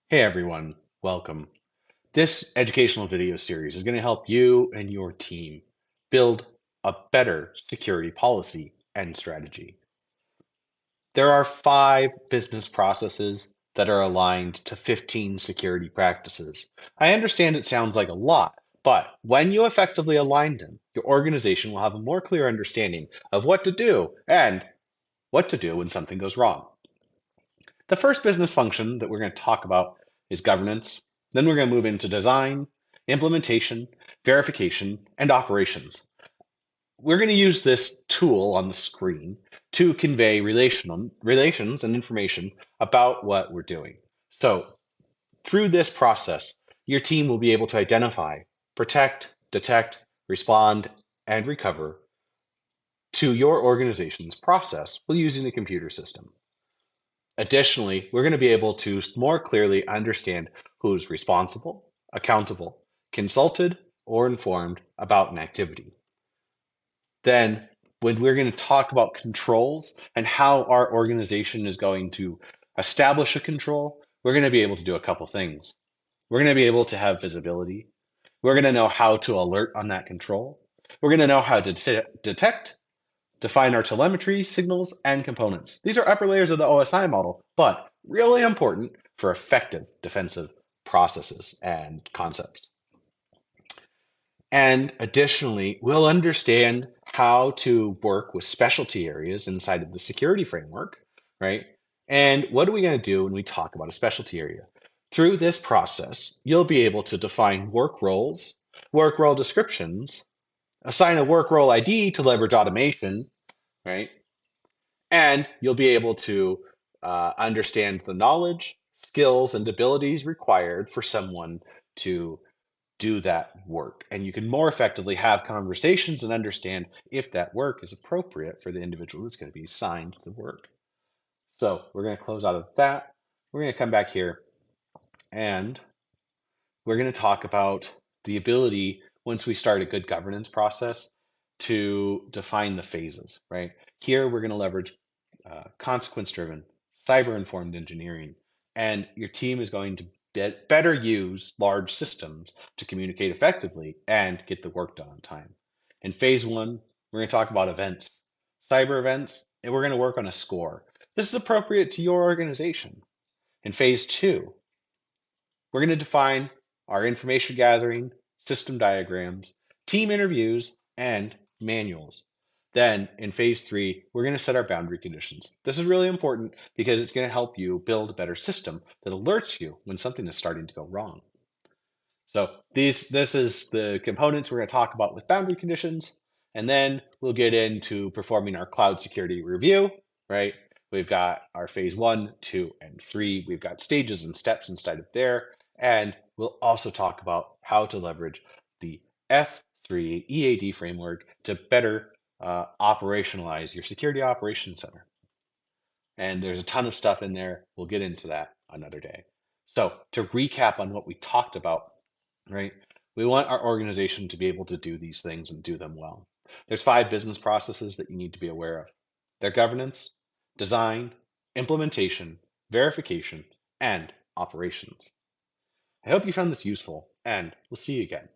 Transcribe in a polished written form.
Hey everyone, welcome. This educational video series is going to help you and your team build a better security policy and strategy. There are 5 business processes that are aligned to 15 security practices. I understand it sounds like a lot, but when you effectively align them, your organization will have a more clear understanding of what to do and what to do when something goes wrong. The first business function that we're going to talk about is governance. Then we're going to move into design, implementation, verification, and operations. We're going to use this tool on the screen to convey relations and information about what we're doing. So through this process, your team will be able to identify, protect, detect, respond, and recover to your organization's process while using the computer system. Additionally, we're going to be able to more clearly understand who's responsible, accountable, consulted, or informed about an activity. Then, when we're going to talk about controls and how our organization is going to establish a control, we're going to be able to do a couple things. We're going to be able to have visibility. We're going to know how to alert on that control. We're going to know how to detect, define our telemetry signals and components. These are upper layers of the OSI model, but really important for effective defensive processes and concepts. And additionally, we'll understand how to work with specialty areas inside of the security framework, right? And what are we going to do when we talk about a specialty area? Through this process, you'll be able to define work roles, work role descriptions, assign a work role ID to leverage automation, right? And you'll be able to understand the knowledge, skills, and abilities required for someone to do that work. And you can more effectively have conversations and understand if that work is appropriate for the individual that's going to be assigned the work. So we're going to close out of that. We're going to come back here and we're going to talk about the ability, once we start a good governance process, to define the phases, right? Here, we're going to leverage consequence-driven, cyber-informed engineering, and your team is going to better use large systems to communicate effectively and get the work done on time. In phase one, we're going to talk about events, cyber events, and we're going to work on a score. This is appropriate to your organization. In phase two, we're going to define our information gathering, system diagrams, team interviews, and manuals. Then in phase three, we're going to set our boundary conditions. This is really important because it's going to help you build a better system that alerts you when something is starting to go wrong. So this is the components we're going to talk about with boundary conditions, and then we'll get into performing our cloud security review, right? We've got our phase one, two, and three. We've got stages and steps inside of there, and we'll also talk about how to leverage the F3 EAD framework to better operationalize your security operations center. And there's a ton of stuff in there. We'll get into that another day. So to recap on what we talked about, right? We want our organization to be able to do these things and do them well. There's 5 business processes that you need to be aware of. Their governance, design, implementation, verification, and operations. I hope you found this useful, and we'll see you again.